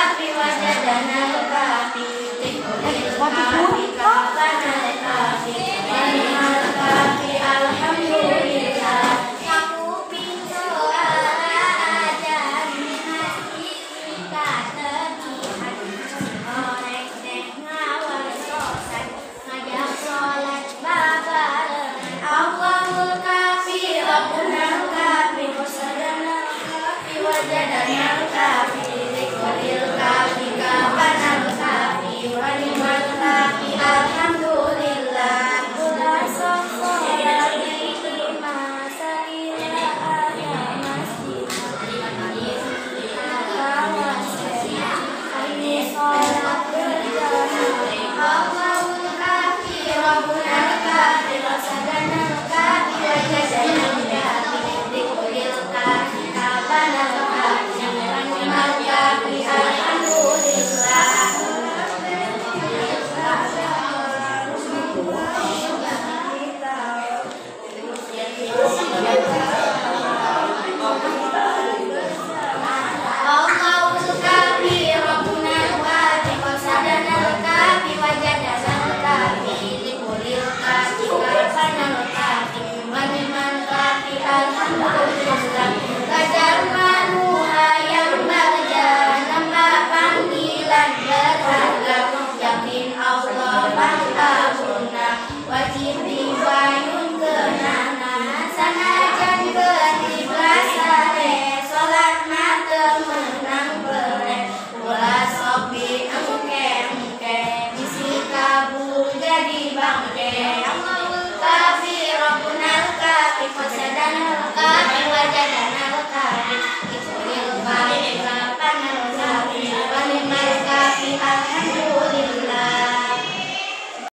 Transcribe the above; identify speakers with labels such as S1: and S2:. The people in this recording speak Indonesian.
S1: kafi wajadana kafi likulil kafi kafana kafi wanimal kafi alhamdulillah. Aku pintu aja hati kata Tuhan orek deh ngawal sosan ngajak sholat babarengan Allahul kafi Rabbunal kafi musadana kafi wajadanal kafi likulil kafi kafanal kafi wanimal kafi alhamdulillah. Kula songko dari masa ila ada masjid ini sholat berjamaah Allahul kafi Rabbunal kafi wasadanal kafi wajadanal kafi likulil kafi kafanal kafi wanimal kafi alhamdulillah. Allahul kafi Rabbunal kafi wasadanal kafi wajadanal kafi likulil kafi kafanal kafi wanimal kafi alhamdulillah. Kadar manuha yang bagja nambah panggilan berharga yakin Allah bangkabuna wajib dibayun kenana sanajan ketiblas sare sholat mata menang bere ulah sopi engke bisi kabul jadi bangke. Allahul kafi Rabbunal kafi wasadanal kafi wajadanal kafi